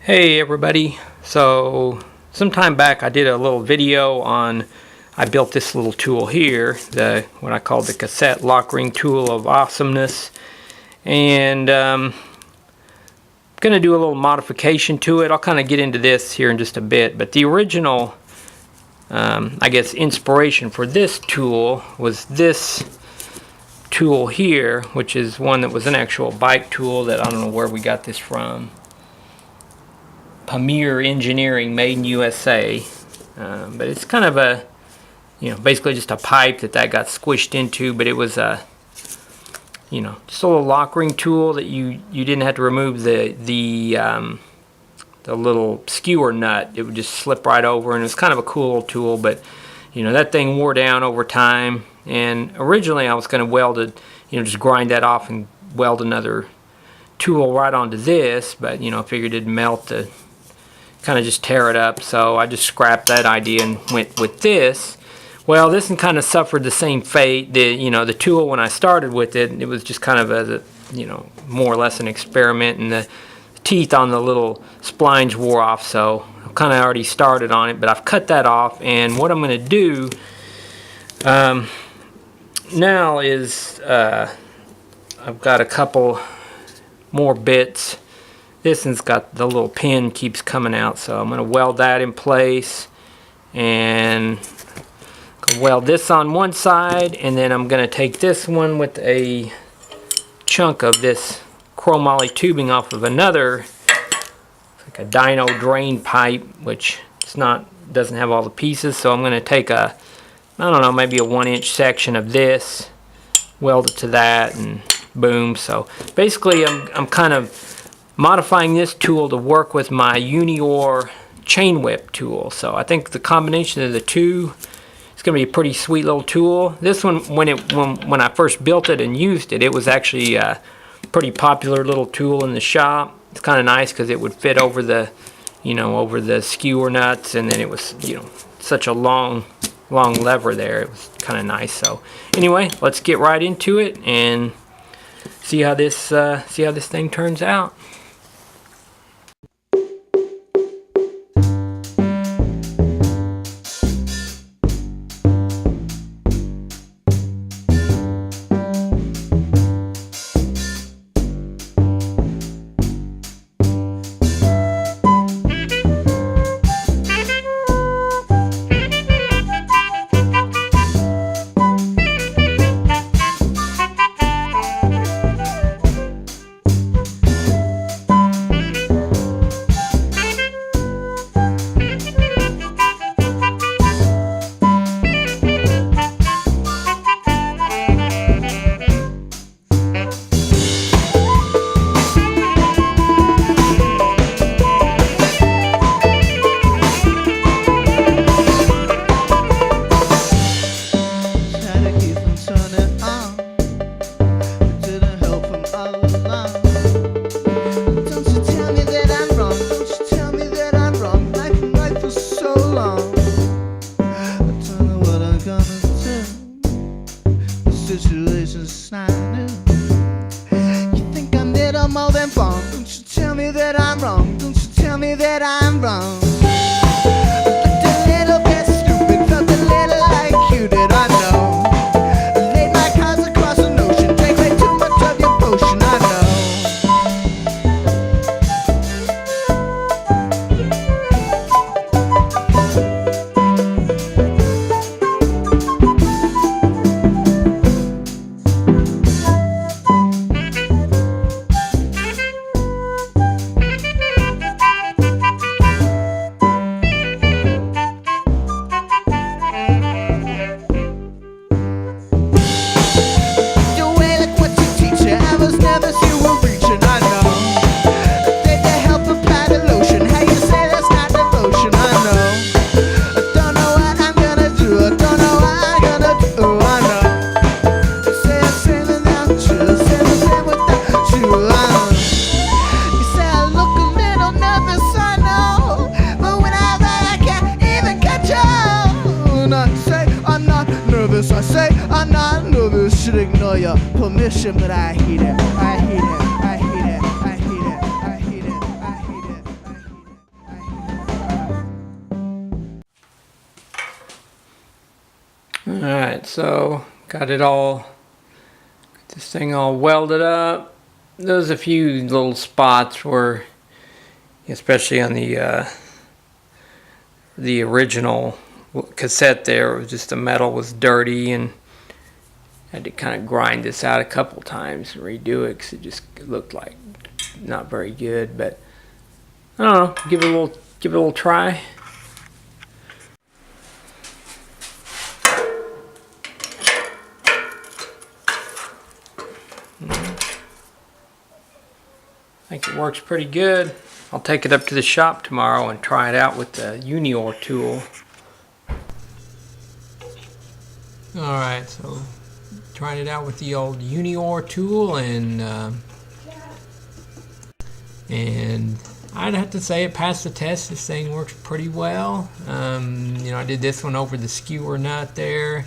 Hey everybody, so some time back I did a little video on, I built this little tool here, what I call the cassette lockring tool of awesomeness, and going to do a little modification to it. I'll kind of get into this here in just a bit, but the original I guess inspiration for this tool was this tool here, which is one that was an actual bike tool that I don't know where we got this from. Premier Engineering, made in USA, but it's kind of a, basically just a pipe that got squished into, but it was a, just a little lockring tool that you didn't have to remove the little skewer nut. It would just slip right over, and it was kind of a cool little tool, but that thing wore down over time, and originally I was going to weld it, just grind that off and weld another tool right onto this, but I figured it'd melt the, kind of just tear it up, so I just scrapped that idea and went with this. Well, this one kind of suffered the same fate. The tool, when I started with it, it was just kind of a more or less an experiment, and the teeth on the little splines wore off, so I've kind of already started on it, but I've cut that off, and what I'm going to do now is I've got a couple more bits. This one's got the little pin keeps coming out, so I'm going to weld that in place and weld this on one side, and then I'm going to take this one with a chunk of this chromoly tubing off of another, like a dyno drain pipe, which doesn't have all the pieces, so I'm going to take a, I don't know, maybe a 1-inch section of this, weld it to that, and boom. So basically I'm kind of modifying this tool to work with my Unior chain whip tool. So I think the combination of the two is going to be a pretty sweet little tool. This one, when I first built it and used it, it was actually a pretty popular little tool in the shop. It's kind of nice because it would fit over the, over the skewer nuts, and then it was, such a long lever there. It was kind of nice. So anyway, let's get right into it and see how this thing turns out. Situation's not new. You think I'm little more than fun? Don't you tell me that I'm wrong? Don't you tell me that I'm wrong? Looked a little bit stupid, felt a little like you did, I know. Laid my cards across an ocean, drank way too much of your potion, I know. I say I'm not nervous, should ignore your permission, but I hate it, I hate it, I hate it, I hate it, I hate it, I hate it, I hate it. Alright, so got this thing all welded up. There's a few little spots where, especially on the original cassette there, it was just the metal was dirty, and I had to kind of grind this out a couple times and redo it because it just looked like not very good. But I don't know, give it a little try. I think it works pretty good. I'll take it up to the shop tomorrow and try it out with the Unior tool. Alright, so trying it out with the old Unior tool, and I'd have to say it passed the test. This thing works pretty well. You know, I did this one over the skewer nut there.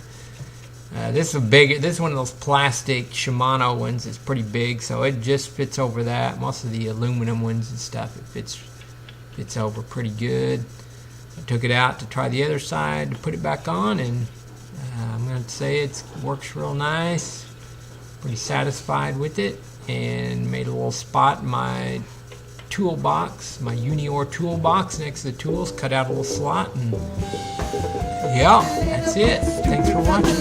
This is this is one of those plastic Shimano ones. It's pretty big, so it just fits over that. Most of the aluminum ones and stuff, it fits over pretty good. I took it out to try the other side to put it back on, and I'm going to say it works real nice. Pretty satisfied with it, and made a little spot in my toolbox, my Unior toolbox next to the tools. Cut out a little slot, and yeah, that's it. Thanks for watching.